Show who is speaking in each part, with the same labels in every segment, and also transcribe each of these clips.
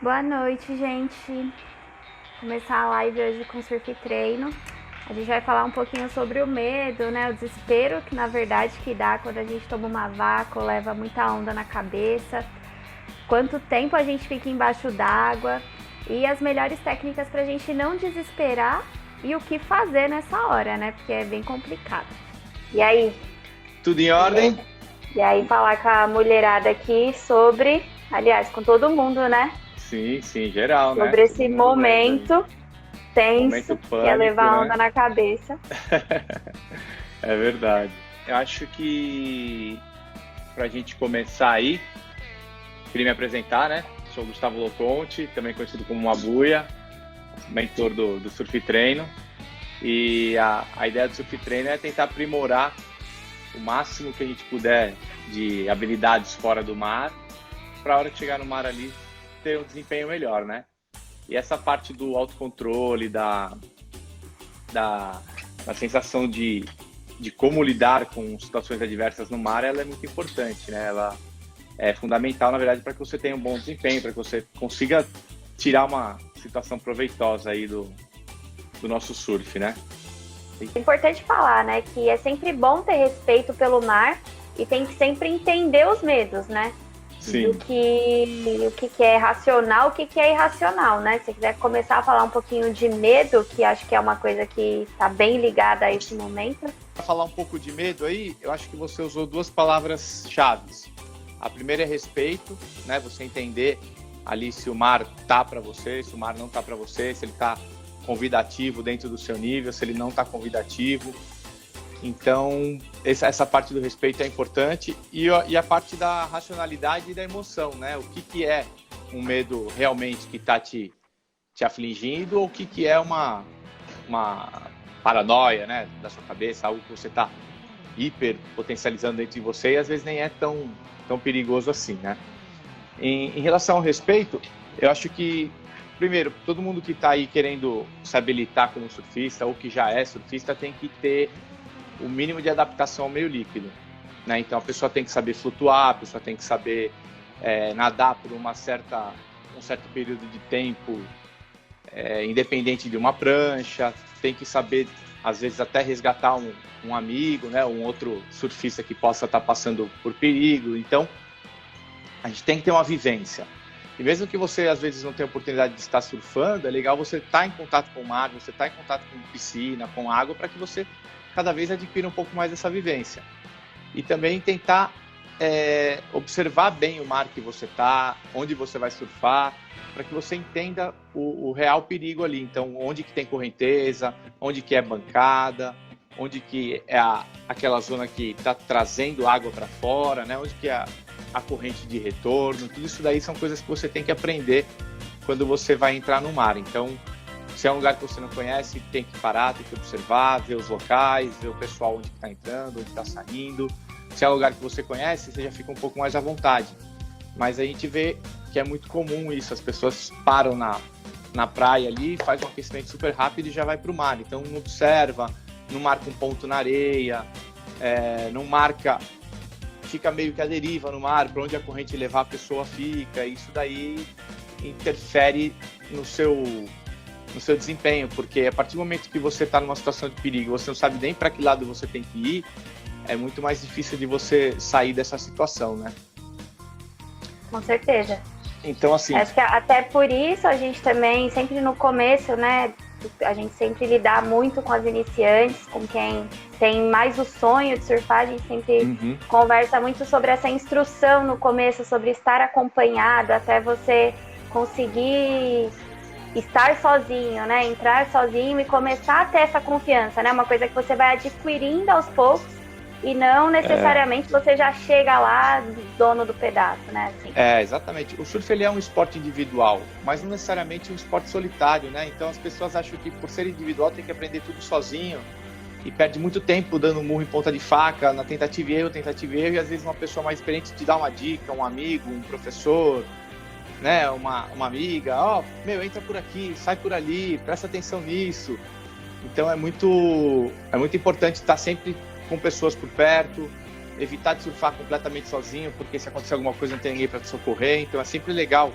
Speaker 1: Boa noite, gente. Começar a live hoje com Surf Treino. A gente vai falar um pouquinho sobre o medo, né? O desespero que na verdade que dá quando a gente toma uma vaca ou leva muita onda na cabeça. Quanto tempo a gente fica embaixo d'água e as melhores técnicas pra gente não desesperar e o que fazer nessa hora, né? Porque é bem complicado. E aí?
Speaker 2: Tudo em ordem?
Speaker 1: E aí falar com a mulherada aqui sobre, aliás, com todo mundo, né?
Speaker 2: Sim, geral, né?
Speaker 1: Sobre esse momento tenso,
Speaker 2: Momento
Speaker 1: que é levar
Speaker 2: pânico,
Speaker 1: onda
Speaker 2: né?
Speaker 1: na cabeça.
Speaker 2: É verdade. Eu acho que pra gente começar aí, queria me apresentar, né? Sou o Gustavo Loconte, também conhecido como Mabuia, mentor do Surf Treino. E a ideia do Surf Treino é tentar aprimorar o máximo que a gente puder de habilidades fora do mar, para a hora de chegar no mar ali ter um desempenho melhor, né? E essa parte do autocontrole, da sensação de como lidar com situações adversas no mar, ela é muito importante, né? Ela é fundamental, na verdade, para que você tenha um bom desempenho, para que você consiga tirar uma situação proveitosa aí do nosso surf, né?
Speaker 1: É importante falar, né, que é sempre bom ter respeito pelo mar e tem que sempre entender os medos, né?
Speaker 2: Sim.
Speaker 1: O que é racional, o que é irracional, né? Se você quiser começar a falar um pouquinho de medo, que acho que é uma coisa que está bem ligada a esse momento.
Speaker 2: Para falar um pouco de medo aí, eu acho que você usou duas palavras-chave. A primeira é respeito, né? Você entender ali se o mar tá para você, se o mar não tá para você, se ele tá convidativo dentro do seu nível, se ele não tá convidativo. Então, essa parte do respeito é importante e a parte da racionalidade e da emoção, né? O que é um medo realmente que está te afligindo ou o que é uma paranoia, né? Da sua cabeça, algo que você está hiper potencializando dentro de você e às vezes nem é tão perigoso assim, né? Em relação ao respeito, eu acho que, primeiro, todo mundo que está aí querendo se habilitar como surfista ou que já é surfista tem que ter o mínimo de adaptação ao meio líquido, né? Então a pessoa tem que saber flutuar, a pessoa tem que saber nadar por um certo período de tempo, independente de uma prancha, tem que saber às vezes até resgatar um amigo, né? Um outro surfista que possa estar passando por perigo. Então a gente tem que ter uma vivência. E mesmo que você às vezes não tenha oportunidade de estar surfando, é legal você estar em contato com o mar, você estar em contato com piscina, com água, para que você cada vez adquira um pouco mais dessa vivência. E também tentar observar bem o mar que você está, onde você vai surfar, para que você entenda o real perigo ali. Então, onde que tem correnteza, onde que é bancada, onde que é aquela zona que está trazendo água para fora, né? Onde que é a corrente de retorno. Tudo isso daí são coisas que você tem que aprender quando você vai entrar no mar. Então, se é um lugar que você não conhece, tem que parar, tem que observar, ver os locais, ver o pessoal onde está entrando, onde está saindo. Se é um lugar que você conhece, você já fica um pouco mais à vontade. Mas a gente vê que é muito comum isso, as pessoas param na praia ali, faz um aquecimento super rápido e já vai para o mar. Então não observa, não marca um ponto na areia, não marca, fica meio que à deriva no mar, para onde a corrente levar a pessoa fica. Isso daí interfere no seu desempenho, porque a partir do momento que você está numa situação de perigo, você não sabe nem para que lado você tem que ir, é muito mais difícil de você sair dessa situação, né?
Speaker 1: Com certeza.
Speaker 2: Então, assim...
Speaker 1: Acho que até por isso a gente também, sempre no começo, né, a gente sempre lidar muito com as iniciantes, com quem tem mais o sonho de surfar, a gente sempre conversa muito sobre essa instrução no começo, sobre estar acompanhado, até você conseguir estar sozinho, né? Entrar sozinho e começar a ter essa confiança, né? Uma coisa que você vai adquirindo aos poucos e não necessariamente você já chega lá dono do pedaço, né? Assim.
Speaker 2: Exatamente. O surf ele é um esporte individual, mas não necessariamente um esporte solitário, né? Então as pessoas acham que por ser individual tem que aprender tudo sozinho e perde muito tempo dando murro em ponta de faca, na tentativa e erro, e às vezes uma pessoa mais experiente te dá uma dica, um amigo, um professor, né, uma amiga, entra por aqui, sai por ali, presta atenção nisso. Então é muito importante estar sempre com pessoas por perto, evitar de surfar completamente sozinho, porque se acontecer alguma coisa não tem ninguém para te socorrer. Então é sempre legal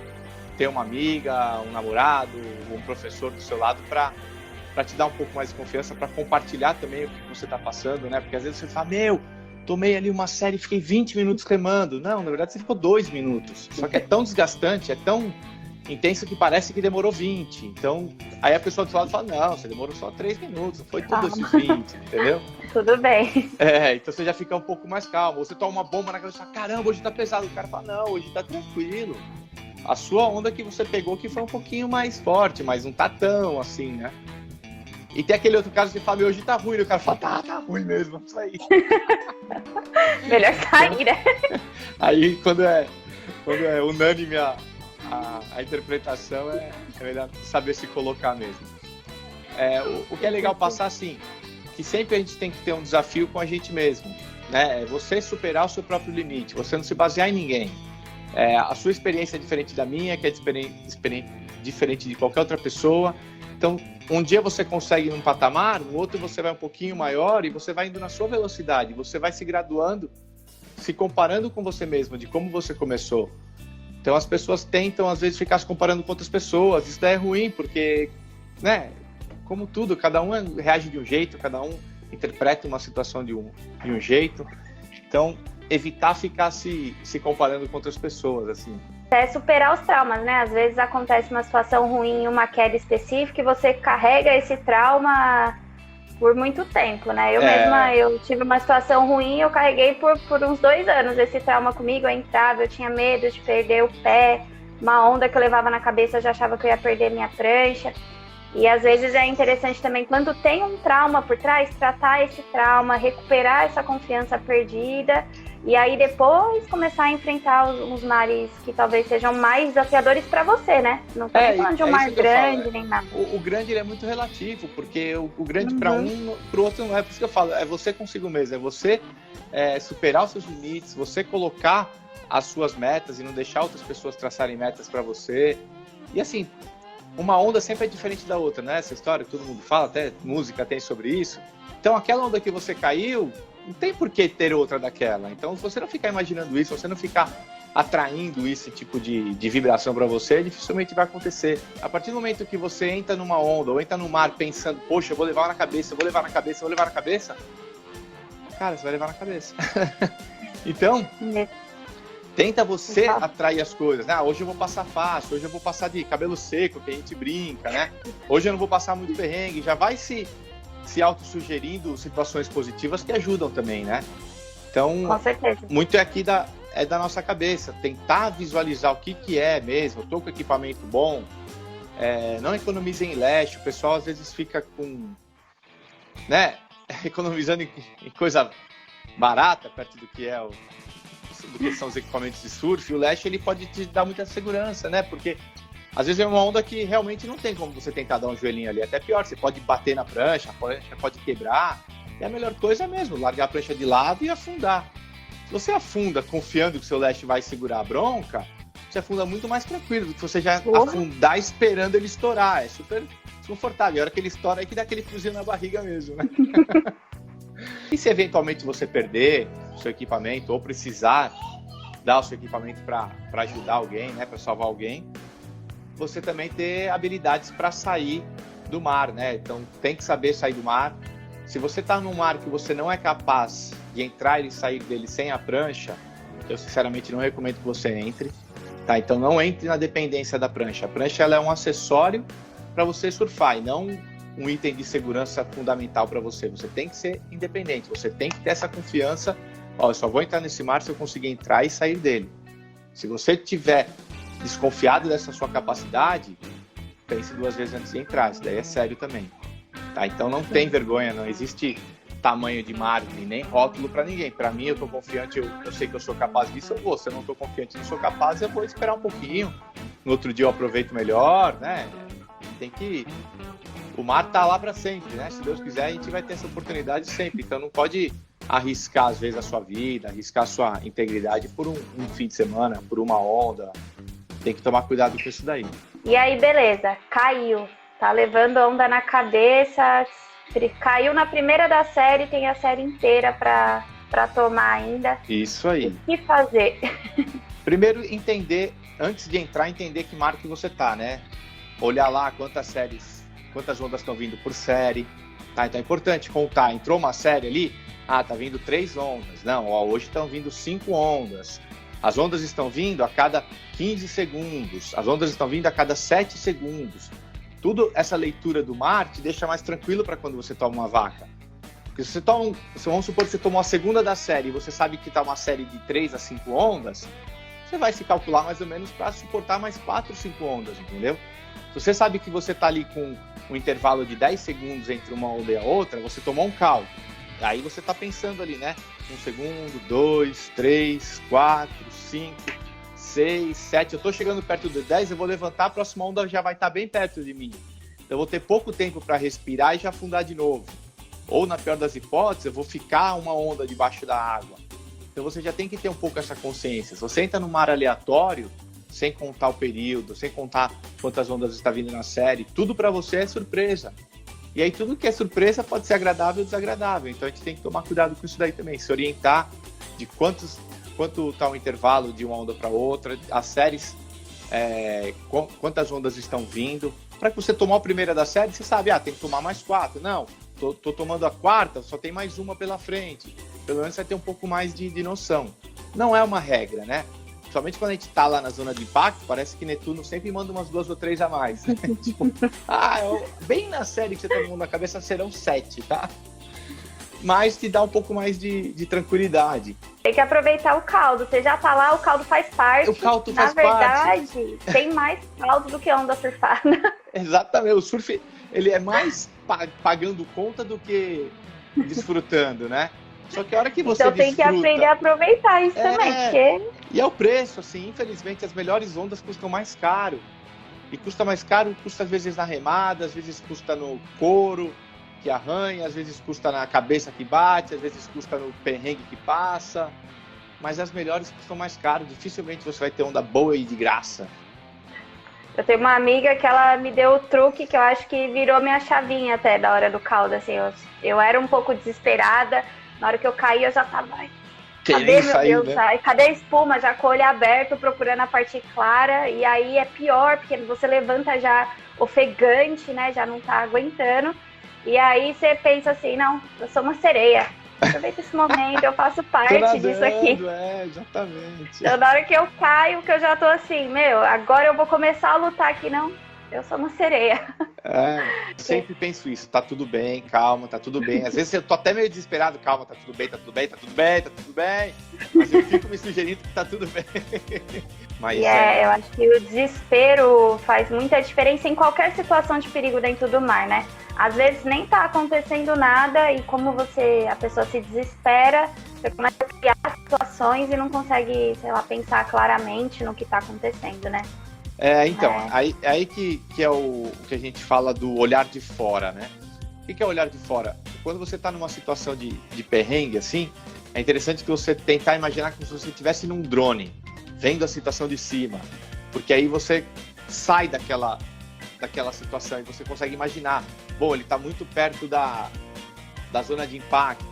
Speaker 2: ter uma amiga, um namorado, um professor do seu lado para te dar um pouco mais de confiança, para compartilhar também o que você está passando, né? Porque às vezes você fala, tomei ali uma série e fiquei 20 minutos remando. Não, na verdade você ficou 2 minutos. Só que é tão desgastante, é tão intenso que parece que demorou 20. Então, aí a pessoa do seu lado fala, não, você demorou só 3 minutos, não foi tudo esses 20, entendeu?
Speaker 1: Tudo bem.
Speaker 2: Então você já fica um pouco mais calmo. Você toma uma bomba na cabeça e fala, caramba, hoje tá pesado. O cara fala, não, hoje tá tranquilo. A sua onda que você pegou que foi um pouquinho mais forte, mas não tá tão assim, né? E tem aquele outro caso que fala, hoje tá ruim. E o cara fala, tá ruim mesmo, vamos sair.
Speaker 1: Melhor sair, né?
Speaker 2: Aí, quando é unânime a interpretação, é melhor saber se colocar mesmo. O que é legal passar, assim, que sempre a gente tem que ter um desafio com a gente mesmo, né? É você superar o seu próprio limite, você não se basear em ninguém. A sua experiência é diferente da minha, que é diferente de qualquer outra pessoa. Então, um dia você consegue num patamar, no outro você vai um pouquinho maior e você vai indo na sua velocidade, você vai se graduando, se comparando com você mesmo, de como você começou. Então, as pessoas tentam, às vezes, ficar se comparando com outras pessoas. Isso daí é ruim, porque, né, como tudo, cada um reage de um jeito, cada um interpreta uma situação de um jeito. Então, evitar ficar se comparando com outras pessoas, assim.
Speaker 1: Superar os traumas, né? Às vezes acontece uma situação ruim, uma queda específica, e você carrega esse trauma por muito tempo, né? Eu tive uma situação ruim, eu carreguei por uns 2 anos esse trauma comigo. Eu entrava, eu tinha medo de perder o pé, uma onda que eu levava na cabeça, eu já achava que eu ia perder minha prancha. E às vezes é interessante também, quando tem um trauma por trás, tratar esse trauma, recuperar essa confiança perdida, e aí depois começar a enfrentar os mares que talvez sejam mais desafiadores para você, né? Não tô falando de um mar grande, nem nada.
Speaker 2: O grande ele é muito relativo, porque o grande para um, para o outro não é. Por isso que eu falo, é você consigo mesmo, é você superar os seus limites, você colocar as suas metas e não deixar outras pessoas traçarem metas para você. E assim, uma onda sempre é diferente da outra, né? Essa história que todo mundo fala, até música tem sobre isso. Então, aquela onda que você caiu, não tem por que ter outra daquela. Então, se você não ficar imaginando isso, se você não ficar atraindo esse tipo de vibração para você, dificilmente vai acontecer. A partir do momento que você entra numa onda ou entra no mar pensando, poxa, eu vou levar na cabeça, cara, você vai levar na cabeça. Então, tenta você atrair as coisas. Hoje eu vou passar fácil, hoje eu vou passar de cabelo seco, que a gente brinca, né? Hoje eu não vou passar muito perrengue. Já vai se auto-sugerindo situações positivas que ajudam também, né? Então,
Speaker 1: com certeza.
Speaker 2: Muito aqui da nossa cabeça. Tentar visualizar o que é mesmo. Eu tô com equipamento bom. Não economizem em leste. O pessoal às vezes fica com... né? Economizando em coisa barata, perto do que do que são os equipamentos de surf. E o leste, ele pode te dar muita segurança, né? Porque às vezes é uma onda que realmente não tem como você tentar dar um joelhinho ali. Até pior, você pode bater na prancha, a prancha pode quebrar. E a melhor coisa é mesmo, largar a prancha de lado e afundar. Se você afunda confiando que o seu leste vai segurar a bronca, você afunda muito mais tranquilo do que você já afundar esperando ele estourar. É super desconfortável. E a hora que ele estoura é que dá aquele friozinho na barriga mesmo, né? E se eventualmente você perder o seu equipamento ou precisar dar o seu equipamento para ajudar alguém, né, para salvar alguém, você também ter habilidades para sair do mar, né? Então tem que saber sair do mar. Se você está num mar que você não é capaz de entrar e sair dele sem a prancha, eu sinceramente não recomendo que você entre, tá? Então não entre na dependência da prancha. A prancha ela é um acessório para você surfar e não um item de segurança fundamental para você. Você tem que ser independente, você tem que ter essa confiança. Eu só vou entrar nesse mar se eu conseguir entrar e sair dele. Se você tiver desconfiado dessa sua capacidade, pense 2 vezes antes de entrar. Isso daí é sério também. Tá? Então não tem vergonha, não existe tamanho de mar e nem rótulo para ninguém. Para mim, eu tô confiante, eu sei que eu sou capaz disso, eu vou. Se eu não tô confiante, não sou capaz, eu vou esperar um pouquinho. No outro dia eu aproveito melhor, né? Tem que... O mar tá lá para sempre, né? Se Deus quiser, a gente vai ter essa oportunidade sempre. Então não pode arriscar, às vezes, a sua vida, arriscar a sua integridade por um fim de semana, por uma onda. Tem que tomar cuidado com isso daí.
Speaker 1: E aí, beleza, caiu. Tá levando onda na cabeça. Caiu na primeira da série, tem a série inteira pra tomar ainda.
Speaker 2: Isso aí.
Speaker 1: O que fazer?
Speaker 2: Primeiro, entender antes de entrar, entender que mar que você tá, né? Olhar lá quantas ondas estão vindo por série, tá? Então é importante contar, entrou uma série ali, tá vindo 3 ondas. Não, hoje estão vindo 5 ondas. As ondas estão vindo a cada 15 segundos, as ondas estão vindo a cada 7 segundos. Tudo essa leitura do mar te deixa mais tranquilo para quando você toma uma vaca. Porque se você toma, vamos supor que você tomou a segunda da série e você sabe que está uma série de 3 a 5 ondas, você vai se calcular mais ou menos para suportar mais 4, 5 ondas, entendeu? Se você sabe que você está ali com um intervalo de 10 segundos entre uma onda e a outra, você tomou um caldo. Aí você está pensando ali, né? 1 segundo, 2, 3, 4, 5, 6, 7. Eu estou chegando perto do 10, eu vou levantar, a próxima onda já vai estar bem perto de mim. Então eu vou ter pouco tempo para respirar e já afundar de novo. Ou, na pior das hipóteses, eu vou ficar uma onda debaixo da água. Então você já tem que ter um pouco essa consciência. Se você entra no mar aleatório, sem contar o período, sem contar quantas ondas está vindo na série, tudo para você é surpresa. E aí tudo que é surpresa pode ser agradável ou desagradável. Então a gente tem que tomar cuidado com isso daí também, se orientar de quanto está o intervalo de uma onda para outra, as séries, quantas ondas estão vindo. Para que você tomar a primeira da série, você sabe, tem que tomar mais 4. Não, tô tomando a quarta, só tem mais uma pela frente. Pelo menos você vai ter um pouco mais de noção. Não é uma regra, né? Somente quando a gente tá lá na zona de impacto, parece que Netuno sempre manda umas 2 ou 3 a mais. Tipo, bem na série que você tá tomando na cabeça serão 7, tá? Mas te dá um pouco mais de tranquilidade.
Speaker 1: Tem que aproveitar o caldo. Você já tá lá, o caldo faz parte.
Speaker 2: O caldo faz
Speaker 1: parte. Na
Speaker 2: parte.
Speaker 1: verdade, tem mais caldo do que onda surfada.
Speaker 2: Exatamente. O surf, ele é mais pagando conta do que desfrutando, né? Só que a hora que você
Speaker 1: então tem que aprender a aproveitar isso também, porque...
Speaker 2: E é o preço, assim, infelizmente as melhores ondas custam mais caro. E custa mais caro, custa às vezes na remada, às vezes custa no couro que arranha, às vezes custa na cabeça que bate, às vezes custa no perrengue que passa. Mas as melhores custam mais caro, dificilmente você vai ter onda boa e de graça.
Speaker 1: Eu tenho uma amiga que ela me deu o truque que eu acho que virou minha chavinha até da hora do caldo, assim. Eu era um pouco desesperada. Na hora que eu caí, eu já tava... Cadê, meu Deus? Né? Cadê a espuma? Já com o olho aberto, procurando a parte clara. E aí é pior, porque você levanta já ofegante, né? Já não tá aguentando. E aí você pensa assim, não, eu sou uma sereia. Aproveita esse momento, eu faço parte disso aqui.
Speaker 2: Exatamente.
Speaker 1: Então, na hora que eu caio, que eu já tô assim, agora eu vou começar a lutar aqui, não. Eu sou uma sereia.
Speaker 2: Sempre penso isso, tá tudo bem, calma, tá tudo bem. Às vezes eu tô até meio desesperado, calma, tá tudo bem, tá tudo bem, tá tudo bem, tá tudo bem. Mas eu fico me sugerindo que tá tudo bem. Mas,
Speaker 1: eu acho que o desespero faz muita diferença em qualquer situação de perigo dentro do mar, né? Às vezes nem tá acontecendo nada e como a pessoa se desespera, você começa a criar situações e não consegue, sei lá, pensar claramente no que tá acontecendo, né?
Speaker 2: Aí que é o que a gente fala do olhar de fora, né? O que é olhar de fora? Quando você está numa situação de perrengue, assim, é interessante que você tentar imaginar como se você estivesse num drone, vendo a situação de cima, porque aí você sai daquela situação e você consegue imaginar, ele está muito perto da zona de impacto.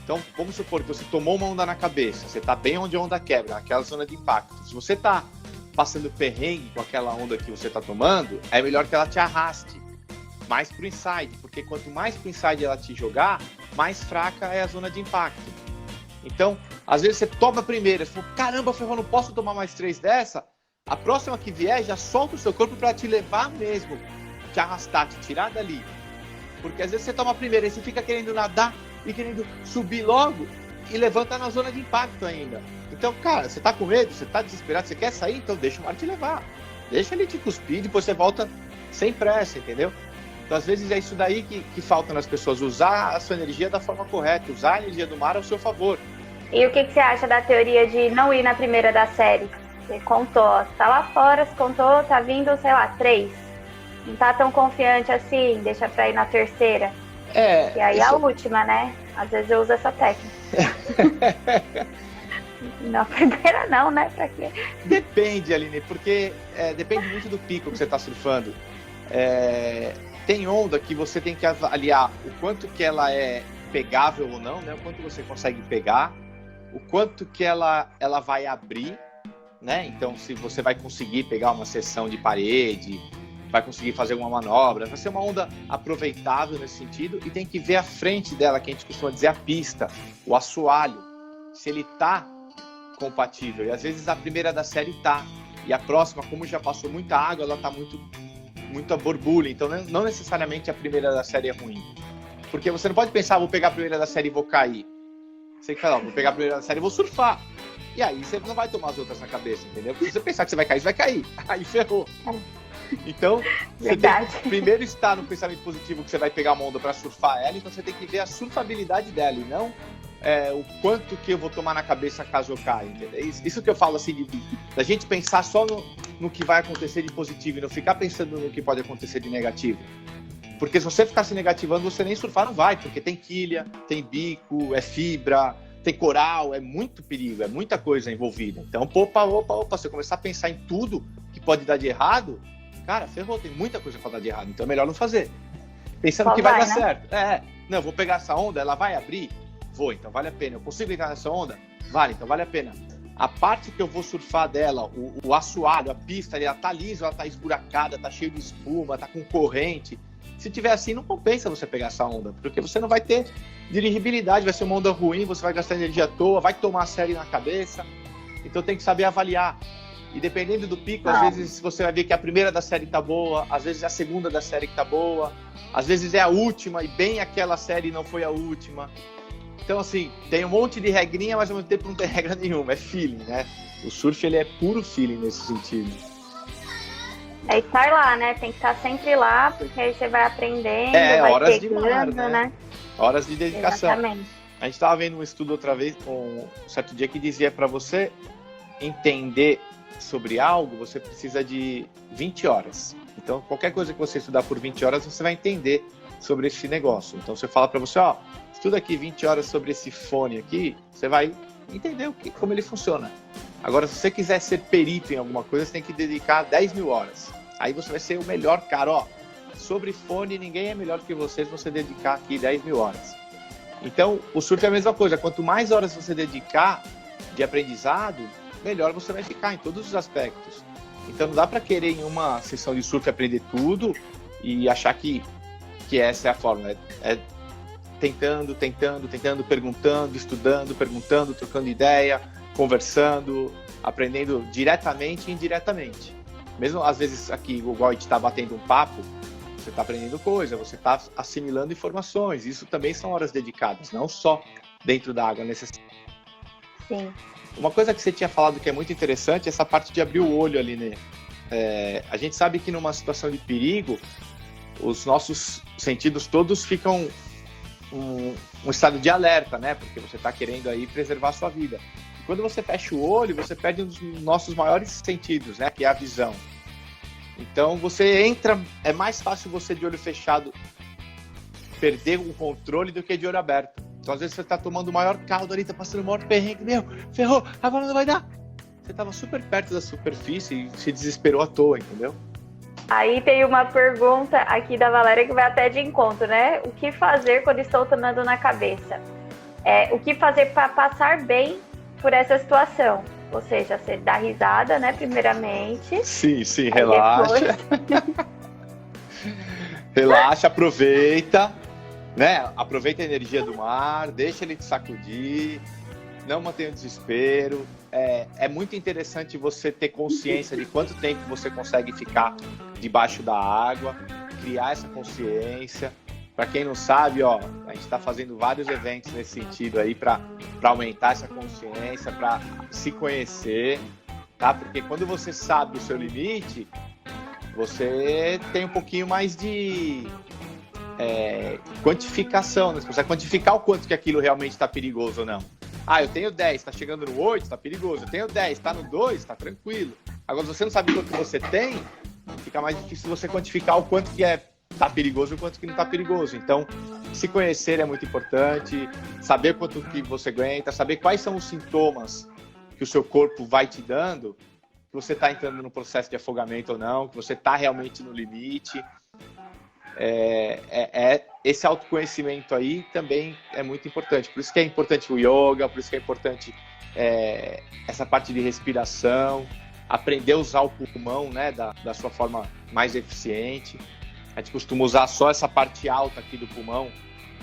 Speaker 2: Então, vamos supor que você tomou uma onda na cabeça, você está bem onde a onda quebra, naquela zona de impacto. Se você está passando perrengue com aquela onda que você está tomando, é melhor que ela te arraste mais pro inside, porque quanto mais pro inside ela te jogar, mais fraca é a zona de impacto. Então, às vezes você toma a primeira, você fala, caramba, Ferrão, não posso tomar mais 3 dessa? A próxima que vier, já solta o seu corpo para te levar mesmo, te arrastar, te tirar dali. Porque às vezes você toma a primeira e você fica querendo nadar e querendo subir logo e levanta na zona de impacto ainda. Então, cara, você tá com medo, você tá desesperado, você quer sair, então deixa o mar te levar. Deixa ele te cuspir, depois você volta sem pressa, entendeu? Então, às vezes é isso daí que falta nas pessoas, usar a sua energia da forma correta, usar a energia do mar ao seu favor.
Speaker 1: E o que você acha da teoria de não ir na primeira da série? Você contou, tá lá fora, você contou, tá vindo, sei lá, 3. Não tá tão confiante assim, deixa pra ir na terceira. E aí a última, né? Às vezes eu uso essa técnica. Na primeira não, né? Pra quê?
Speaker 2: Depende, Aline, porque depende muito do pico que você tá surfando. Tem onda que você tem que avaliar o quanto que ela é pegável ou não, né? O quanto você consegue pegar, o quanto que ela vai abrir, né? Então, se você vai conseguir pegar uma seção de parede, vai conseguir fazer uma manobra, vai ser uma onda aproveitável nesse sentido, e tem que ver a frente dela, que a gente costuma dizer a pista, o assoalho, se ele tá compatível. E às vezes a primeira da série tá, e a próxima, como já passou muita água, ela tá muita borbulha, então não necessariamente a primeira da série é ruim. Porque você não pode pensar, vou pegar a primeira da série e vou cair. Você tem que falar, vou pegar a primeira da série e vou surfar. E aí você não vai tomar as outras na cabeça, entendeu? Porque se você pensar que você vai cair, você vai cair. Aí ferrou. Então, você tem que primeiro estar no pensamento positivo que você vai pegar uma onda para surfar ela, então você tem que ver a surfabilidade dela e não o quanto que eu vou tomar na cabeça caso eu caia, entendeu? Isso que eu falo assim, da gente pensar só no que vai acontecer de positivo e não ficar pensando no que pode acontecer de negativo. Porque se você ficar se negativando, você nem surfar não vai, porque tem quilha, tem bico, é fibra, tem coral, é muito perigo, é muita coisa envolvida. Então, opa, se você começar a pensar em tudo que pode dar de errado, cara, ferrou, tem muita coisa para dar de errado, então é melhor não fazer. Pensando que vai dar certo. Não, vou pegar essa onda, ela vai abrir? Vou, então vale a pena. Eu consigo entrar nessa onda? Vale, então vale a pena. A parte que eu vou surfar dela, o assoalho, a pista, ela tá lisa, ela tá esburacada, tá cheio de espuma, tá com corrente. Se tiver assim, não compensa você pegar essa onda, porque você não vai ter dirigibilidade, vai ser uma onda ruim, você vai gastar energia à toa, vai tomar a série na cabeça. Então tem que saber avaliar. E dependendo do pico, às vezes você vai ver que a primeira da série tá boa, às vezes é a segunda da série que tá boa, às vezes é a última e bem aquela série não foi a última. Então, assim, tem um monte de regrinha, mas ao mesmo tempo não tem regra nenhuma, é feeling, né? O surf, ele é puro feeling nesse sentido.
Speaker 1: É estar lá, né? Tem que estar sempre lá, porque aí você vai aprendendo, vai
Speaker 2: horas
Speaker 1: pegando,
Speaker 2: de mar, né? Horas de dedicação.
Speaker 1: Exatamente.
Speaker 2: A gente estava vendo um estudo outra vez, um certo dia, que dizia para você entender sobre algo, você precisa de 20 horas. Então, qualquer coisa que você estudar por 20 horas, você vai entender sobre esse negócio. Então, você fala para você, estuda aqui 20 horas sobre esse fone aqui, você vai entender como ele funciona. Agora, se você quiser ser perito em alguma coisa, você tem que dedicar 10 mil horas. Aí você vai ser o melhor cara. Sobre fone, ninguém é melhor que você se você dedicar aqui 10 mil horas. Então, o surf é a mesma coisa. Quanto mais horas você dedicar de aprendizado, melhor você vai ficar em todos os aspectos. Então, não dá para querer em uma sessão de surf aprender tudo e achar que essa é a fórmula. É tentando, perguntando, estudando, perguntando, trocando ideia, conversando, aprendendo diretamente e indiretamente. Mesmo às vezes aqui, igual a gente está batendo um papo, você está aprendendo coisa, você está assimilando informações. Isso também são horas dedicadas, não só dentro da água necessária.
Speaker 1: Sim.
Speaker 2: Uma coisa que você tinha falado que é muito interessante é essa parte de abrir o olho ali, né? A gente sabe que numa situação de perigo, os nossos sentidos todos ficam um estado de alerta, né? Porque você está querendo aí preservar a sua vida. Quando você fecha o olho, você perde um dos nossos maiores sentidos, né? Que é a visão. Então, você entra... É mais fácil você, de olho fechado, perder o controle do que de olho aberto. Então, às vezes, você tá tomando o maior caldo ali, tá passando o maior perrengue. Ferrou, agora não vai dar. Você tava super perto da superfície e se desesperou à toa, entendeu?
Speaker 1: Aí tem uma pergunta aqui da Valéria que vai até de encontro, né? O que fazer quando estou tomando na cabeça? O que fazer para passar bem por essa situação? Ou seja, você dá risada, né, primeiramente.
Speaker 2: Sim, relaxa. Depois... Relaxa, aproveita, né? Aproveita a energia do mar, deixa ele te sacudir, não mantenha o desespero. É muito interessante você ter consciência de quanto tempo você consegue ficar debaixo da água, criar essa consciência. Para quem não sabe, a gente está fazendo vários eventos nesse sentido aí para aumentar essa consciência, para se conhecer, tá? Porque quando você sabe o seu limite, você tem um pouquinho mais de quantificação, né? Você consegue quantificar o quanto que aquilo realmente está perigoso ou não. Eu tenho 10, está chegando no 8, está perigoso. Eu tenho 10, está no 2, está tranquilo. Agora, se você não sabe quanto você tem, fica mais difícil você quantificar o quanto que tá perigoso e o quanto que não tá perigoso. Então, se conhecer é muito importante, saber quanto que você aguenta, saber quais são os sintomas que o seu corpo vai te dando, que você está entrando no processo de afogamento ou não, que você está realmente no limite. Esse autoconhecimento aí também é muito importante. Por isso que é importante o yoga, por isso que é importante essa parte de respiração, aprender a usar o pulmão, né, da sua forma mais eficiente. A gente costuma usar só essa parte alta aqui do pulmão,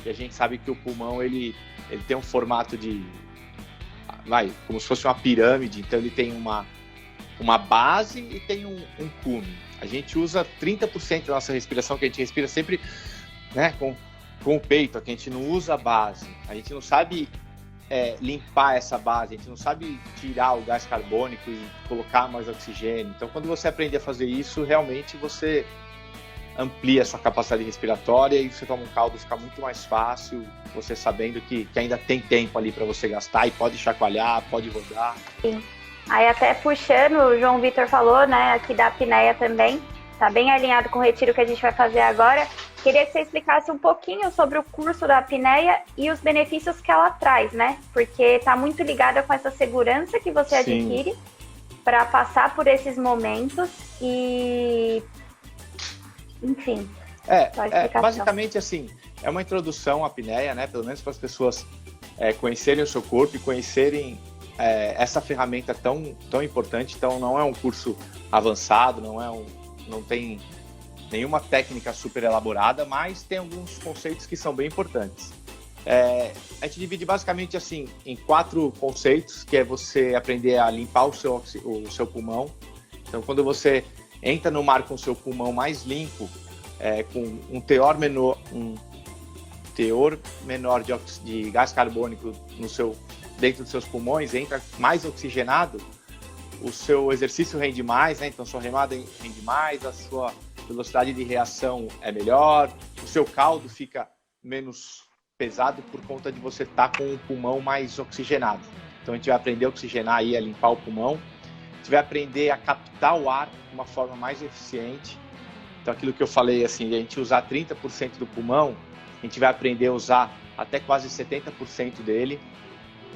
Speaker 2: e a gente sabe que o pulmão ele tem um formato como se fosse uma pirâmide, então ele tem uma base e tem um cume. A gente usa 30% da nossa respiração, que a gente respira sempre, né, com o peito, que a gente não usa a base, a gente não sabe limpar essa base, a gente não sabe tirar o gás carbônico e colocar mais oxigênio. Então, quando você aprender a fazer isso, realmente você amplia a sua capacidade respiratória e você toma um caldo, fica muito mais fácil, você sabendo que ainda tem tempo ali para você gastar e pode chacoalhar, pode rodar.
Speaker 1: Sim. Aí até puxando, o João Vitor falou, né, aqui da apneia também, tá bem alinhado com o retiro que a gente vai fazer agora. Queria que você explicasse um pouquinho sobre o curso da apneia e os benefícios que ela traz, né? Porque tá muito ligada com essa segurança que você adquire para passar por esses momentos e... Enfim.
Speaker 2: Basicamente assim, é uma introdução à apneia, né? Pelo menos para as pessoas conhecerem o seu corpo e conhecerem essa ferramenta tão importante. Então não é um curso avançado, não tem nenhuma técnica super elaborada, mas tem alguns conceitos que são bem importantes. A gente divide basicamente assim em 4 conceitos, que é você aprender a limpar o seu pulmão. Então, quando você entra no mar com o seu pulmão mais limpo, com um teor menor de gás carbônico dentro dos seus pulmões, entra mais oxigenado, o seu exercício rende mais, né? Então sua remada rende mais, a sua velocidade de reação é melhor, o seu caldo fica menos pesado por conta de você estar com o pulmão mais oxigenado. Então a gente vai aprender a oxigenar e a limpar o pulmão, a gente vai aprender a captar o ar de uma forma mais eficiente. Então aquilo que eu falei, assim, a gente usar 30% do pulmão, a gente vai aprender a usar até quase 70% dele,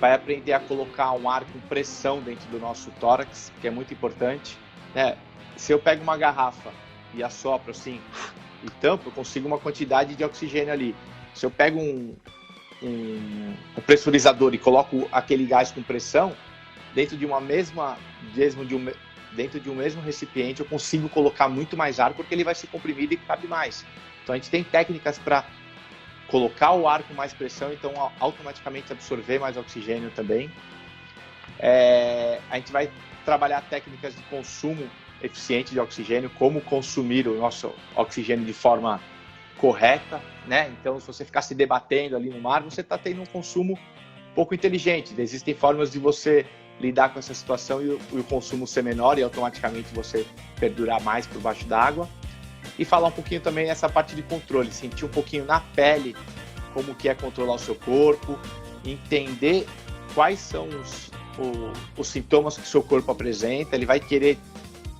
Speaker 2: vai aprender a colocar um ar com pressão dentro do nosso tórax, que é muito importante, né? Se eu pego uma garrafa e assopro assim e tampo, eu consigo uma quantidade de oxigênio ali. Se eu pego um pressurizador e coloco aquele gás com pressão, dentro de um mesmo recipiente, eu consigo colocar muito mais ar, porque ele vai ser comprimido e cabe mais. Então a gente tem técnicas para colocar o ar com mais pressão, então automaticamente absorver mais oxigênio também. A gente vai trabalhar técnicas de consumo eficiente de oxigênio, como consumir o nosso oxigênio de forma correta, né? Então, se você ficar se debatendo ali no mar, você está tendo um consumo pouco inteligente. Existem formas de você lidar com essa situação e o consumo ser menor e automaticamente você perdurar mais por baixo d'água. E falar um pouquinho também essa parte de controle, sentir um pouquinho na pele como que é controlar o seu corpo, entender quais são os sintomas que o seu corpo apresenta. Ele vai querer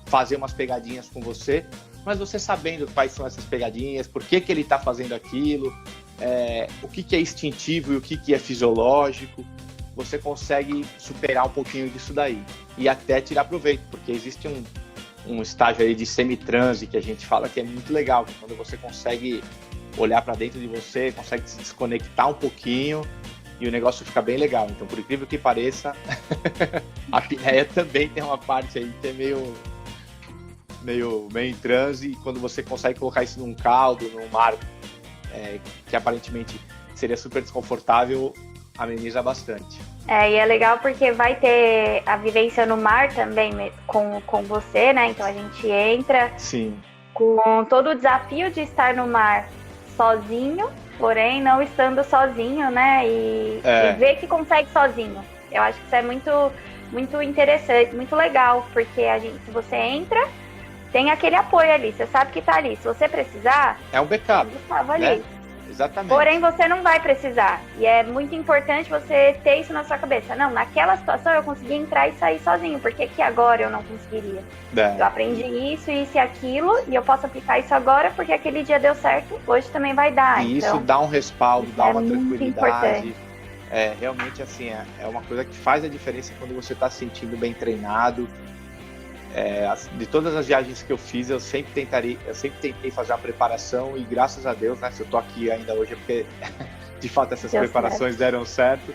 Speaker 2: fazer umas pegadinhas com você, mas você sabendo quais são essas pegadinhas, por que ele está fazendo aquilo, o que é instintivo e o que é fisiológico, você consegue superar um pouquinho disso daí e até tirar proveito, porque existe um estágio aí de semitranse que a gente fala que é muito legal, quando você consegue olhar para dentro de você, consegue se desconectar um pouquinho e o negócio fica bem legal. Então, por incrível que pareça, a apneia também tem uma parte aí que é meio em transe, e quando você consegue colocar isso num caldo, num mar que aparentemente seria super desconfortável, ameniza bastante.
Speaker 1: E é legal porque vai ter a vivência no mar também com você, né? Então a gente entra com todo o desafio de estar no mar sozinho, porém não estando sozinho, né? E ver que consegue sozinho. Eu acho que isso é muito, muito interessante, muito legal, porque se você entra, tem aquele apoio ali, você sabe que tá ali. Se você precisar,
Speaker 2: é um backup,
Speaker 1: estava ali.
Speaker 2: Né? Exatamente.
Speaker 1: Porém, você não vai precisar. E é muito importante você ter isso na sua cabeça. Não, naquela situação eu consegui entrar e sair sozinho. Por que agora eu não conseguiria? Eu aprendi isso e aquilo, e eu posso aplicar isso agora porque aquele dia deu certo, hoje também vai dar.
Speaker 2: E
Speaker 1: então,
Speaker 2: isso dá um respaldo, dá uma tranquilidade.
Speaker 1: Importante.
Speaker 2: Realmente, assim, é uma coisa que faz a diferença quando você está se sentindo bem treinado. De todas as viagens que eu fiz, eu sempre tentei fazer uma preparação, e graças a Deus, né, se eu tô aqui ainda hoje é porque de fato essas preparações deram certo.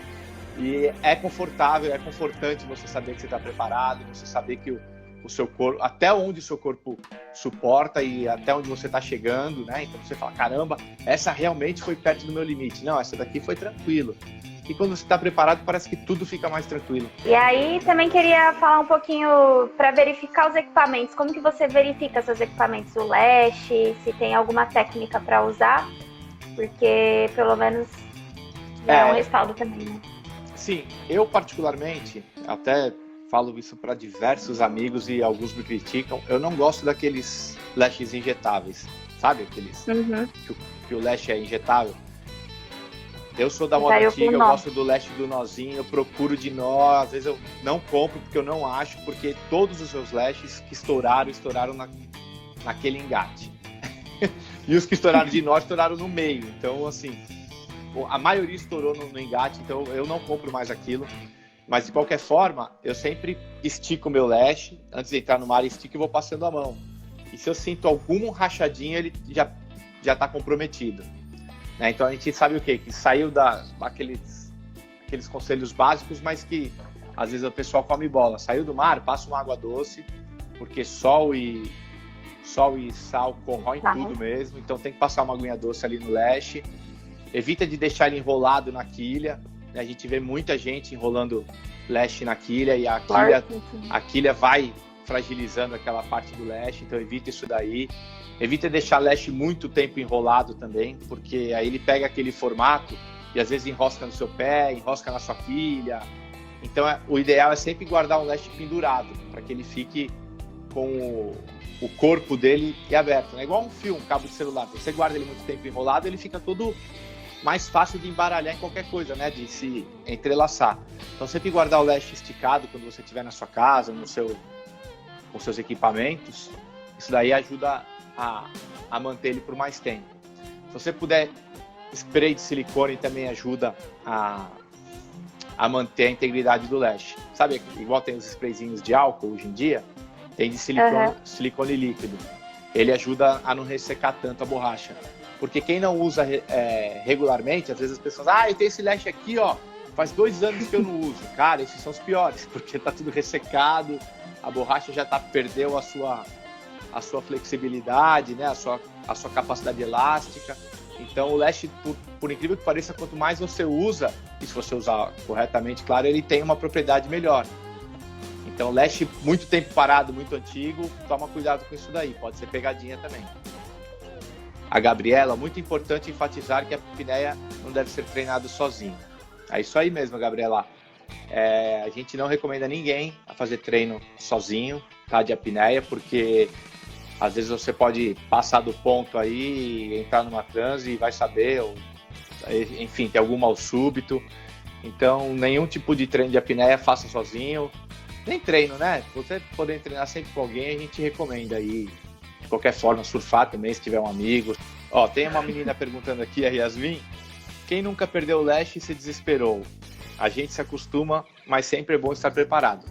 Speaker 2: E é confortável, é confortante você saber que você está preparado, você saber que o seu corpo, até onde o seu corpo suporta e até onde você está chegando, né? Então você fala, caramba, essa realmente foi perto do meu limite. Não, essa daqui foi tranquilo. E quando você está preparado, parece que tudo fica mais tranquilo.
Speaker 1: E aí, também queria falar um pouquinho para verificar os equipamentos. Como que você verifica seus equipamentos? O lash, se tem alguma técnica para usar? Porque, pelo menos, é um respaldo também, né?
Speaker 2: Sim, eu particularmente, até falo isso para diversos amigos e alguns me criticam, eu não gosto daqueles lashes injetáveis, sabe? Aqueles que o lash é injetável. Eu sou da moda antiga, eu gosto do lash do nozinho, eu procuro de nó, às vezes eu não compro porque eu não acho, porque todos os meus lashes que estouraram naquele engate. E os que estouraram de nó, estouraram no meio. Então, assim, a maioria estourou no engate, então eu não compro mais aquilo. Mas, de qualquer forma, eu sempre estico o meu lash, antes de entrar no mar, estico e vou passando a mão. E se eu sinto algum rachadinho, ele já está comprometido. Né? Então, a gente sabe o quê? Que saiu aqueles conselhos básicos, mas que, às vezes, o pessoal come bola. Saiu do mar, passa uma água doce, porque sol e sal corroem tudo mesmo. Então, tem que passar uma aguinha doce ali no lash. Evita de deixar ele enrolado na quilha. A gente vê muita gente enrolando lash na quilha e a quilha vai fragilizando aquela parte do lash, então evita isso daí. Evita deixar lash muito tempo enrolado também, porque aí ele pega aquele formato e às vezes enrosca no seu pé, enrosca na sua quilha. Então o ideal é sempre guardar um lash pendurado, para que ele fique com o corpo dele aberto. É igual um fio, um cabo de celular. Você guarda ele muito tempo enrolado, ele fica todo mais fácil de embaralhar em qualquer coisa, né? De se entrelaçar. Então, sempre guardar o lash esticado quando você estiver na sua casa, com seus equipamentos. Isso daí ajuda a manter ele por mais tempo. Se você puder, spray de silicone também ajuda a manter a integridade do lash. Sabe, igual tem os sprayzinhos de álcool hoje em dia, tem de silicone líquido. Ele ajuda a não ressecar tanto a borracha. Porque quem não usa regularmente, às vezes as pessoas, eu tenho esse lash aqui, ó, faz 2 anos que eu não uso. Cara, esses são os piores, porque tá tudo ressecado, a borracha já perdeu a sua flexibilidade, né, a sua capacidade elástica. Então o lash, por incrível que pareça, quanto mais você usa, e se você usar corretamente, claro, ele tem uma propriedade melhor. Então lash muito tempo parado, muito antigo, toma cuidado com isso daí, pode ser pegadinha também. A Gabriela, muito importante enfatizar que a apneia não deve ser treinado sozinho. É isso aí mesmo, Gabriela. A gente não recomenda ninguém a fazer treino sozinho, tá, de apneia, porque às vezes você pode passar do ponto aí, entrar numa transe e vai saber, ou, enfim, ter algum mal súbito. Então, nenhum tipo de treino de apneia faça sozinho. Nem treino, né? Se você poder treinar sempre com alguém, a gente recomenda aí. De qualquer forma, surfar também, se tiver um amigo. Ó, tem uma menina perguntando aqui, a Yasmin, quem nunca perdeu o lash e se desesperou? A gente se acostuma, mas sempre é bom estar preparado.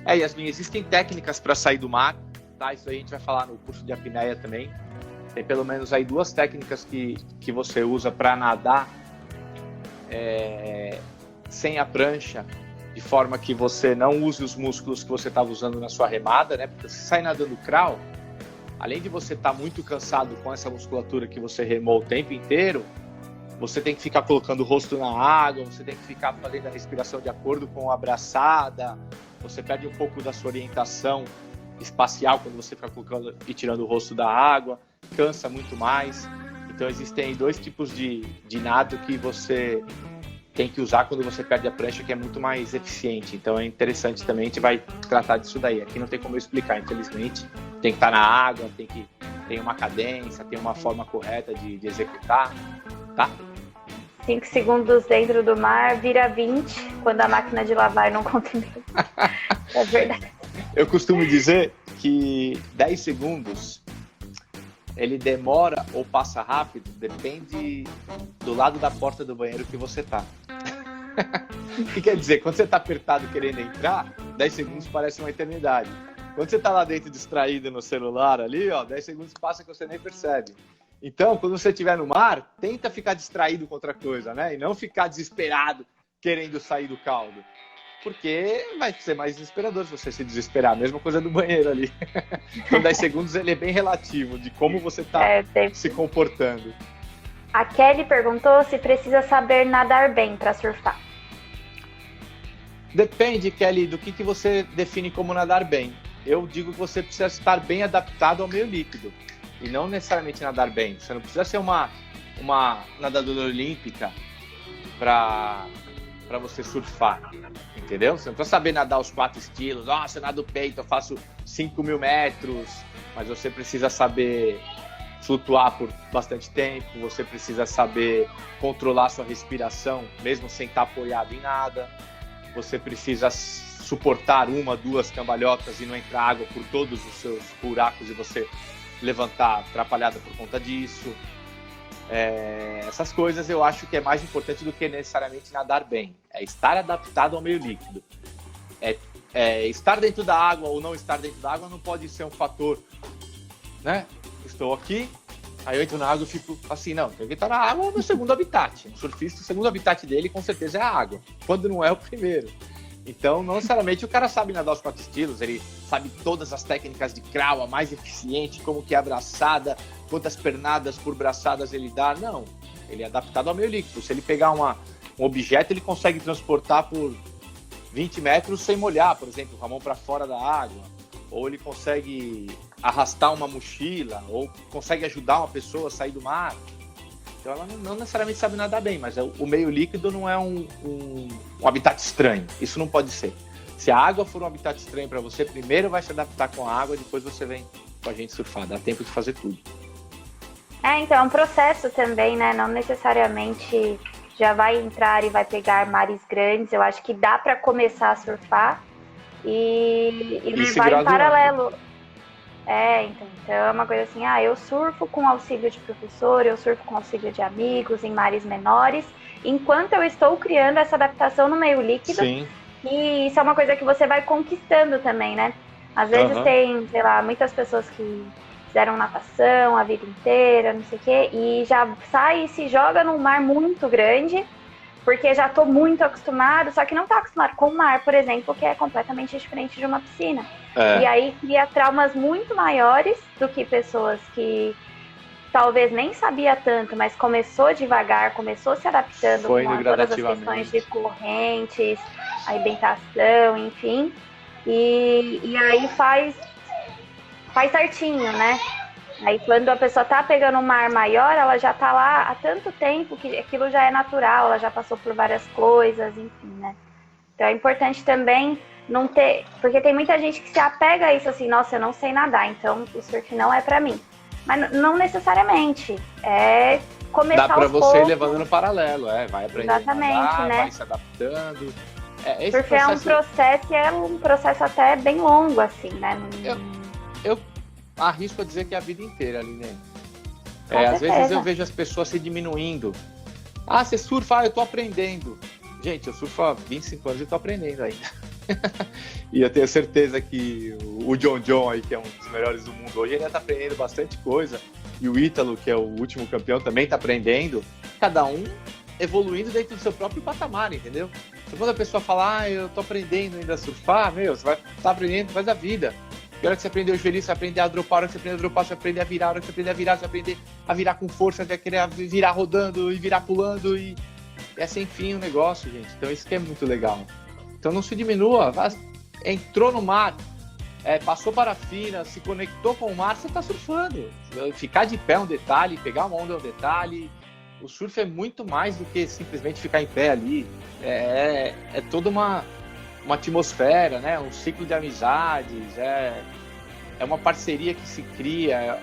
Speaker 2: Yasmin, existem técnicas para sair do mar, tá? Isso aí a gente vai falar no curso de apneia também. Tem pelo menos aí 2 técnicas que você usa para nadar sem a prancha, de forma que você não use os músculos que você estava usando na sua remada, né? Porque você sai nadando crawl, além de você estar muito cansado com essa musculatura que você remou o tempo inteiro, você tem que ficar colocando o rosto na água, você tem que ficar fazendo a respiração de acordo com a braçada, você perde um pouco da sua orientação espacial quando você fica colocando e tirando o rosto da água, cansa muito mais. Então existem 2 tipos de nado que você tem que usar quando você perde a prancha, que é muito mais eficiente. Então é interessante também, a gente vai tratar disso daí. Aqui não tem como eu explicar, infelizmente. Tem que estar na água, tem uma cadência, tem uma forma correta de executar, tá?
Speaker 1: 5 segundos dentro do mar vira 20 quando a máquina de lavar não contamina. É verdade.
Speaker 2: Eu costumo dizer que 10 segundos ele demora ou passa rápido, depende do lado da porta do banheiro que você tá. O que quer dizer? Quando você tá apertado querendo entrar, 10 segundos parece uma eternidade. Quando você tá lá dentro distraído no celular ali, 10 segundos passa que você nem percebe. Então, quando você estiver no mar, tenta ficar distraído com outra coisa, né? E não ficar desesperado, querendo sair do caldo? Porque vai ser mais desesperador se você se desesperar. A mesma coisa do banheiro ali. Então 10 segundos ele é bem relativo de como você está se comportando.
Speaker 1: A Kelly perguntou se precisa saber nadar bem para surfar.
Speaker 2: Depende, Kelly, do que você define como nadar bem. Eu digo que você precisa estar bem adaptado ao meio líquido. E não necessariamente nadar bem. Você não precisa ser uma nadadora olímpica para você surfar, entendeu? Você não precisa saber nadar os 4 estilos. Nossa, eu nado peito, eu faço 5.000 metros. Mas você precisa saber flutuar por bastante tempo. Você precisa saber controlar sua respiração, mesmo sem estar apoiado em nada. Você precisa suportar 1, 2 cambalhotas e não entrar água por todos os seus buracos e você levantar atrapalhada por conta disso. Essas coisas eu acho que é mais importante do que necessariamente nadar bem. É estar adaptado ao meio líquido. Estar dentro da água ou não estar dentro da água não pode ser um fator, né? Estou aqui, aí eu entro na água e fico assim, não, tem que estar na água no segundo habitat. O surfista, o segundo habitat dele com certeza é a água, quando não é o primeiro. Então, não necessariamente o cara sabe nadar os 4 estilos, ele sabe todas as técnicas de crawl, a mais eficiente, como que é a braçada, quantas pernadas por braçadas ele dá. Não, ele é adaptado ao meio líquido. Se ele pegar um objeto, ele consegue transportar por 20 metros sem molhar, por exemplo, com a mão para fora da água. Ou ele consegue arrastar uma mochila, ou consegue ajudar uma pessoa a sair do mar. Então ela não necessariamente sabe nadar bem, mas o meio líquido não é um habitat estranho. Isso não pode ser. Se a água for um habitat estranho para você, primeiro vai se adaptar com a água, depois você vem com a gente surfar. Dá tempo de fazer tudo.
Speaker 1: Então é um processo também, né? Não necessariamente já vai entrar e vai pegar mares grandes. Eu acho que dá para começar a surfar e levar em paralelo. Então é uma coisa assim, eu surfo com auxílio de professor, eu surfo com auxílio de amigos em mares menores, enquanto eu estou criando essa adaptação no meio líquido.
Speaker 2: Sim.
Speaker 1: E isso é uma coisa que você vai conquistando também, né? Às vezes tem, sei lá, muitas pessoas que fizeram natação a vida inteira, não sei o quê, e já sai e se joga num mar muito grande, porque já estou muito acostumado, só que não está acostumado com o mar, por exemplo, que é completamente diferente de uma piscina. E aí cria traumas muito maiores do que pessoas que talvez nem sabia tanto, mas começou devagar, começou se adaptando com todas as questões de correntes, alimentação, enfim. E aí faz certinho, né? Aí quando a pessoa tá pegando um mar maior, ela já tá lá há tanto tempo que aquilo já é natural, ela já passou por várias coisas, enfim, né? Então é importante também não ter... Porque tem muita gente que se apega a isso assim, nossa, eu não sei nadar, então o surf não é pra mim. Mas não necessariamente. É começar aos poucos.
Speaker 2: Dá pra você ir levando no paralelo, vai aprendendo a nadar,
Speaker 1: né?
Speaker 2: Vai se adaptando.
Speaker 1: Surf é um processo, e é um processo até bem longo, assim, né?
Speaker 2: Eu arrisco a dizer que é a vida inteira, Aline. Às vezes eu vejo as pessoas se diminuindo. Você surfa? Eu tô aprendendo. Gente, eu surfo há 25 anos e tô aprendendo ainda. E eu tenho certeza que o John aí, que é um dos melhores do mundo hoje, ele ainda tá aprendendo bastante coisa. E o Ítalo, que é o último campeão, também tá aprendendo. Cada um evoluindo dentro do seu próprio patamar, entendeu? Então, quando a pessoa fala, eu tô aprendendo ainda a surfar, você vai estar aprendendo mais a vida. E a hora que você aprender o joelho, você vai aprender a dropar, a hora que você aprender a dropar, você vai aprender a virar, a hora que você aprender a virar, você vai aprender a virar com força, você vai querer virar rodando e virar pulando, e é sem fim o negócio, gente. Então isso que é muito legal. Então não se diminua, entrou no mar, passou parafina, se conectou com o mar, você está surfando. Ficar de pé é um detalhe, pegar uma onda é um detalhe. O surf é muito mais do que simplesmente ficar em pé ali. É toda uma atmosfera, né? Um ciclo de amizades, é uma parceria que se cria,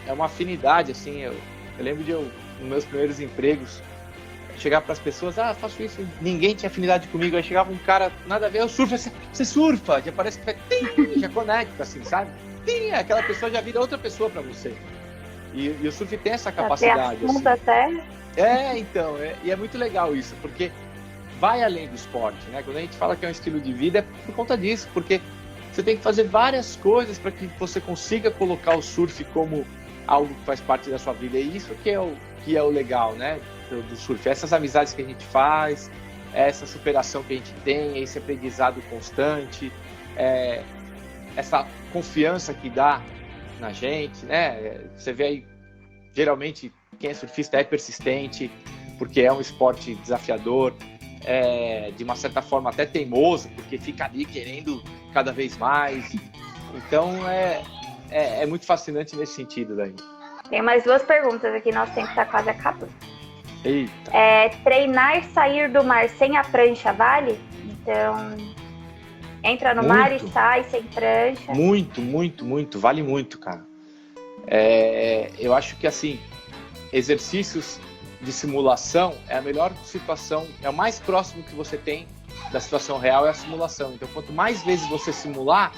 Speaker 2: é uma afinidade, assim. Eu lembro de nos meus primeiros empregos, chegar para as pessoas, faço isso, ninguém tinha afinidade comigo, aí chegava um cara, nada a ver, eu surfo, você surfa, já parece que já conecta, assim, sabe? Aquela pessoa já vira outra pessoa para você. E o surf tem essa capacidade. Assim.
Speaker 1: Até.
Speaker 2: Então, e é muito legal isso, porque vai além do esporte, né? Quando a gente fala que é um estilo de vida, é por conta disso, porque você tem que fazer várias coisas para que você consiga colocar o surf como algo que faz parte da sua vida. E isso que é o legal, né? Do surf. Essas amizades que a gente faz, é essa superação que a gente tem, esse aprendizado constante, essa confiança que dá na gente, né? Você vê aí, geralmente, quem é surfista é persistente, porque é um esporte desafiador, de uma certa forma até teimoso, porque fica ali querendo cada vez mais. Então, é muito fascinante nesse sentido daí.
Speaker 1: Tem mais 2 perguntas aqui, nosso tempo está quase acabando.
Speaker 2: Eita.
Speaker 1: Treinar sair do mar sem a prancha vale? Então, entra no mar e sai sem prancha.
Speaker 2: Muito, vale muito, cara. Eu acho que, assim, exercícios de simulação é a melhor situação, é o mais próximo que você tem da situação real, é a simulação. Então, quanto mais vezes você simular,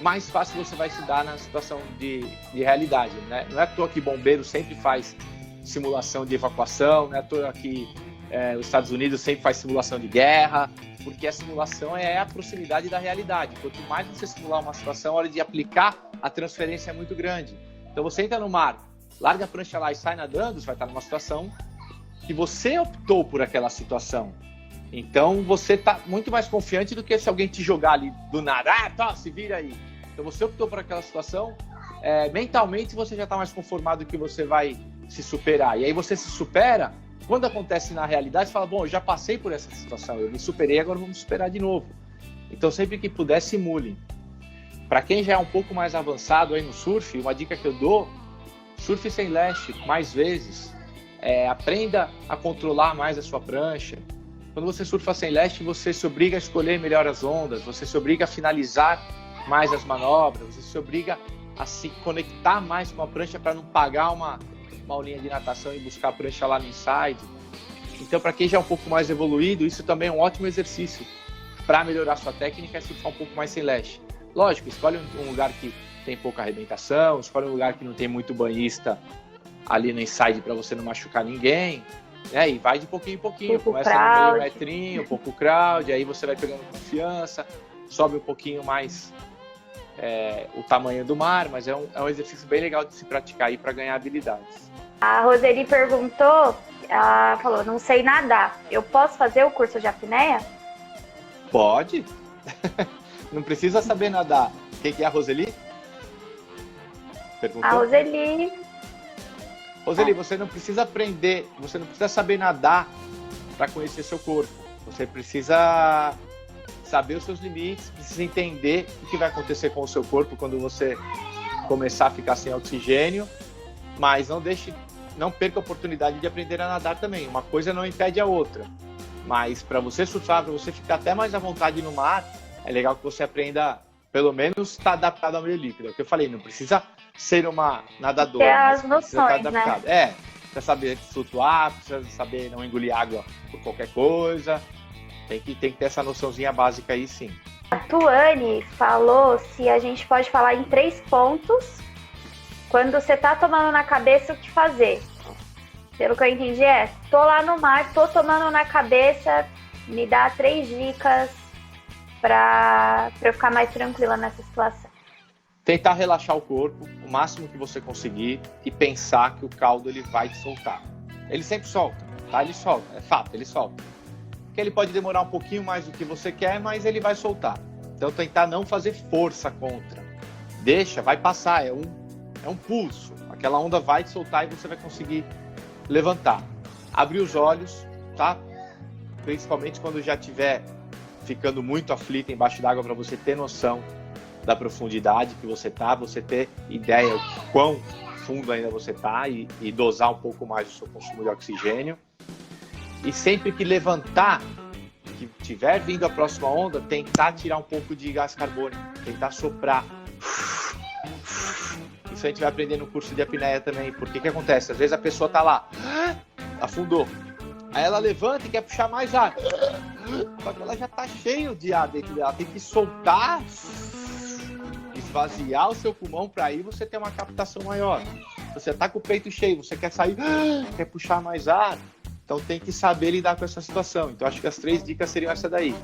Speaker 2: mais fácil você vai se dar na situação de realidade, né? Não é à toa que bombeiro sempre faz simulação de evacuação, não é à toa que os Estados Unidos sempre faz simulação de guerra, porque a simulação é a proximidade da realidade. Quanto mais você simular uma situação, a hora de aplicar, a transferência é muito grande. Então você entra no mar, larga a prancha lá e sai nadando, você vai estar numa situação que você optou por aquela situação. Então você está muito mais confiante do que se alguém te jogar ali do nada, se vira aí. Então você optou por aquela situação, mentalmente você já está mais conformado que você vai se superar. E aí você se supera, quando acontece na realidade, você fala, bom, eu já passei por essa situação, eu me superei, agora vamos superar de novo. Então sempre que puder, simule. Para quem já é um pouco mais avançado aí no surf, uma dica que eu dou, surfe sem leste mais vezes. Aprenda a controlar mais a sua prancha. Quando você surfa sem leste, você se obriga a escolher melhor as ondas, você se obriga a finalizar mais as manobras, você se obriga a se conectar mais com a prancha para não pagar uma aulinha de natação e buscar a prancha lá no inside. Então, para quem já é um pouco mais evoluído, isso também é um ótimo exercício para melhorar sua técnica, é surfar um pouco mais sem leste. Lógico, escolhe um lugar que tem pouca arrebentação, escolhe um lugar que não tem muito banhista ali no inside para você não machucar ninguém, né? E vai de pouquinho em pouquinho, começa no meio metrinho, pouco crowd, aí você vai pegando confiança, sobe um pouquinho mais o tamanho do mar, mas é um exercício bem legal de se praticar aí para ganhar habilidades.
Speaker 1: A Roseli perguntou, ela falou, não sei nadar, eu posso fazer o curso de apneia?
Speaker 2: Pode. Não precisa saber nadar. Quem que é a Roseli? Perguntou?
Speaker 1: A Roseli...
Speaker 2: Roseli, você não precisa aprender, você não precisa saber nadar para conhecer seu corpo. Você precisa saber os seus limites, precisa entender o que vai acontecer com o seu corpo quando você começar a ficar sem oxigênio, mas não perca a oportunidade de aprender a nadar também. Uma coisa não impede a outra. Mas para você surfar, para você ficar até mais à vontade no mar, é legal que você aprenda, pelo menos, estar adaptado ao meio líquido. É o que eu falei, não precisa ser uma nadadora.
Speaker 1: É as noções, né?
Speaker 2: Precisa saber flutuar, precisa saber não engolir água por qualquer coisa. Tem que ter essa noçãozinha básica aí, sim.
Speaker 1: A Tuane falou se a gente pode falar em 3 pontos quando você tá tomando na cabeça o que fazer. Pelo que eu entendi tô lá no mar, tô tomando na cabeça, me dá 3 dicas para eu ficar mais tranquila nessa situação.
Speaker 2: Tentar relaxar o corpo o máximo que você conseguir e pensar que o caldo ele vai te soltar. Ele sempre solta, tá? Ele solta, é fato, ele solta. Que ele pode demorar um pouquinho mais do que você quer, mas ele vai soltar. Então tentar não fazer força contra. Deixa, vai passar, é um pulso. Aquela onda vai te soltar e você vai conseguir levantar. Abrir os olhos, tá? Principalmente quando já estiver ficando muito aflito embaixo d'água, para você ter noção da profundidade que você tá, você ter ideia de quão fundo ainda você tá e dosar um pouco mais o seu consumo de oxigênio. E sempre que levantar, que tiver vindo a próxima onda, tentar tirar um pouco de gás carbônico, tentar soprar. Isso a gente vai aprender no curso de apneia também, porque o que acontece? Às vezes a pessoa tá lá, afundou, aí ela levanta e quer puxar mais ar, só que ela já tá cheio de ar dentro dela, tem que soltar, esvaziar o seu pulmão para aí você ter uma captação maior. Você tá com o peito cheio, você quer sair, quer puxar mais ar, então tem que saber lidar com essa situação. Então acho que as 3 dicas seriam essa daí.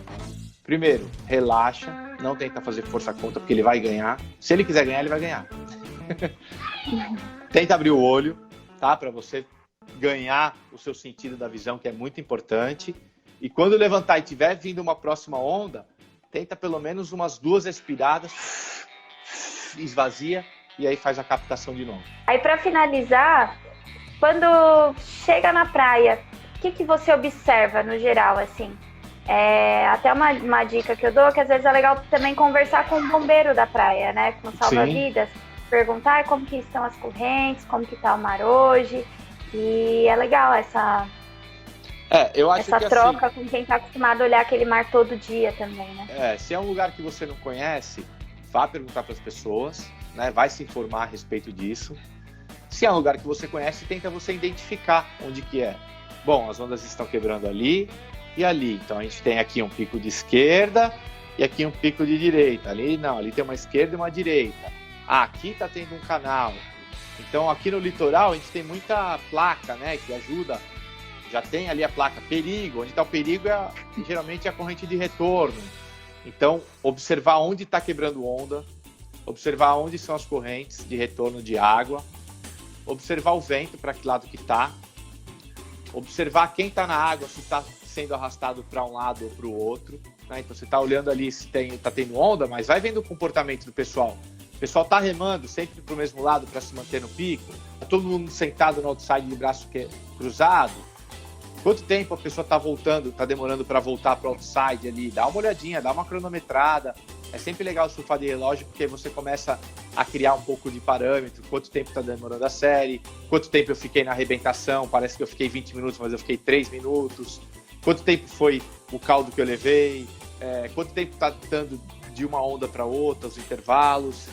Speaker 2: Primeiro, relaxa, não tenta fazer força contra, porque ele vai ganhar. Se ele quiser ganhar, ele vai ganhar. Tenta abrir o olho, tá? Para você ganhar o seu sentido da visão, que é muito importante. E quando levantar e tiver vindo uma próxima onda, tenta pelo menos umas 2 respiradas, esvazia e aí faz a captação de novo.
Speaker 1: Aí para finalizar, quando chega na praia, o que você observa no geral, assim? Até uma dica que eu dou, que às vezes é legal também conversar com o bombeiro da praia, né? Com o salva-vidas, perguntar como que estão as correntes, como que tá o mar hoje. E é legal essa troca assim, com quem tá acostumado a olhar aquele mar todo dia também, né?
Speaker 2: Se é um lugar que você não conhece, vá perguntar para as pessoas, né? Vai se informar a respeito disso. Se é um lugar que você conhece, tenta você identificar onde que é. Bom, as ondas estão quebrando ali e ali. Então a gente tem aqui um pico de esquerda e aqui um pico de direita. Ali não, ali tem uma esquerda e uma direita. Aqui tá tendo um canal. Então aqui no litoral a gente tem muita placa, né, que ajuda. Já tem ali a placa perigo. Onde está o perigo geralmente é a corrente de retorno. Então observar onde está quebrando onda, observar onde são as correntes de retorno de água, observar o vento, para que lado que está, observar quem está na água, se está sendo arrastado para um lado ou para o outro, né? Então você está olhando ali se está tendo onda, mas vai vendo o comportamento do pessoal. O pessoal está remando sempre para o mesmo lado para se manter no pico, está todo mundo sentado no outside de braço cruzado. Quanto tempo a pessoa está voltando, está demorando para voltar para o outside ali? Dá uma olhadinha, dá uma cronometrada. É sempre legal surfar de relógio, porque você começa a criar um pouco de parâmetro. Quanto tempo está demorando a série? Quanto tempo eu fiquei na arrebentação? Parece que eu fiquei 20 minutos, mas eu fiquei 3 minutos. Quanto tempo foi o caldo que eu levei? Quanto tempo está dando de uma onda para outra, os intervalos?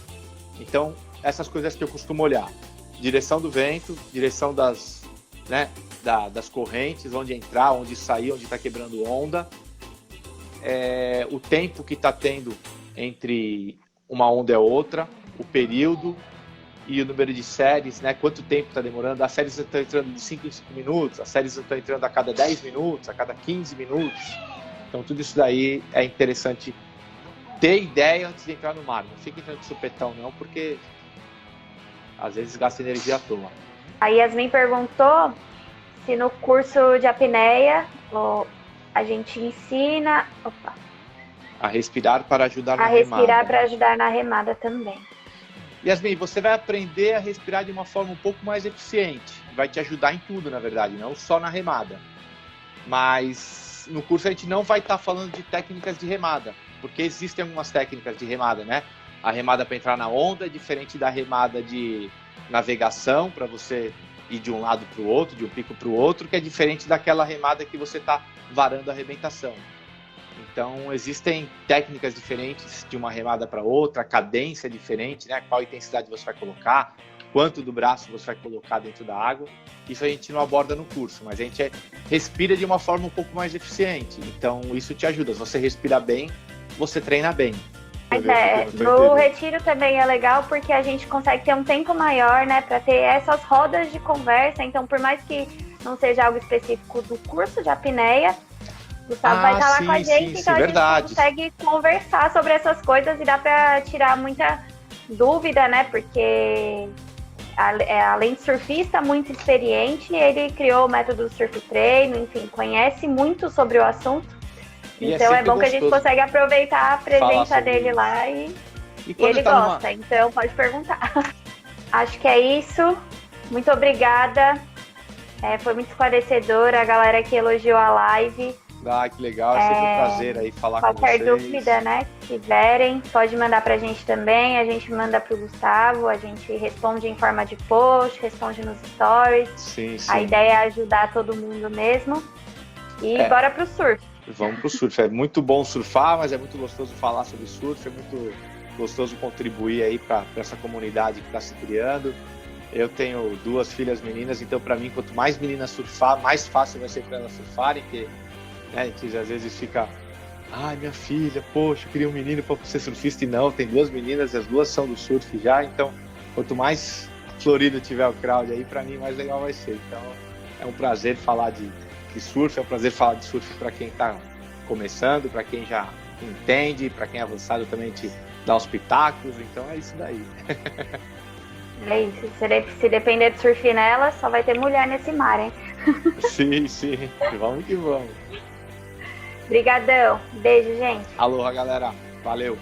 Speaker 2: Então, essas coisas que eu costumo olhar. Direção do vento, direção das correntes, onde entrar, onde sair, onde está quebrando onda. O tempo que está tendo entre uma onda e outra, o período e o número de séries, né? Quanto tempo está demorando. As séries estão entrando de 5 em 5 minutos, as séries estão entrando a cada 10 minutos, a cada 15 minutos. Então tudo isso daí é interessante ter ideia antes de entrar no mar. Não fica entrando de supetão não, porque às vezes gasta energia à toa.
Speaker 1: A Yasmin perguntou se no curso de apneia a gente ensina
Speaker 2: a respirar para ajudar na
Speaker 1: remada. A respirar
Speaker 2: para
Speaker 1: ajudar na remada também.
Speaker 2: Yasmin, você vai aprender a respirar de uma forma um pouco mais eficiente. Vai te ajudar em tudo, na verdade, não só na remada. Mas no curso a gente não vai estar falando de técnicas de remada, porque existem algumas técnicas de remada, né? A remada para entrar na onda é diferente da remada de navegação, para você ir de um lado para o outro, de um pico para o outro, que é diferente daquela remada que você está varando a arrebentação. Então, existem técnicas diferentes de uma remada para outra, cadência diferente, né? Qual intensidade você vai colocar, quanto do braço você vai colocar dentro da água. Isso a gente não aborda no curso, mas a gente respira de uma forma um pouco mais eficiente. Então, isso te ajuda. Se você respira bem, você treina bem.
Speaker 1: No retiro também é legal porque a gente consegue ter um tempo maior, né, para ter essas rodas de conversa. Então, por mais que não seja algo específico do curso de apneia, o Gustavo vai estar lá com a gente, então a gente consegue conversar sobre essas coisas e dá para tirar muita dúvida, né, porque além de surfista muito experiente, ele criou o método Surf Treino, enfim, conhece muito sobre o assunto. Então é bom que a gente consegue aproveitar a presença dele lá e ele gosta, então pode perguntar. Acho que é isso. Muito obrigada. Foi muito esclarecedora, a galera que elogiou a live.
Speaker 2: Que legal, é sempre um prazer aí falar com vocês.
Speaker 1: Qualquer dúvida, né, que tiverem, pode mandar pra gente também, a gente manda pro Gustavo, a gente responde em forma de post, responde nos stories.
Speaker 2: Sim.
Speaker 1: A ideia é ajudar todo mundo mesmo. E bora pro surf.
Speaker 2: Vamos pro surf. É muito bom surfar, mas é muito gostoso falar sobre surf, é muito gostoso contribuir aí para essa comunidade que está se criando. Eu tenho 2 filhas meninas, então para mim, quanto mais meninas surfar, mais fácil vai ser para elas surfarem, porque a gente às vezes fica, minha filha, poxa, eu queria um menino para ser surfista, e não, tem 2 meninas e as 2 são do surf já, então quanto mais florido tiver o crowd aí, para mim mais legal vai ser. Então é um prazer falar de surf, é um prazer falar de surf para quem está começando, para quem já entende, para quem é avançado também te dá uns pitacos, então é isso daí.
Speaker 1: É isso, se depender de surf nela, só vai ter mulher nesse mar, hein?
Speaker 2: Sim, vamos que vamos.
Speaker 1: Obrigadão. Beijo, gente.
Speaker 2: Aloha, galera. Valeu.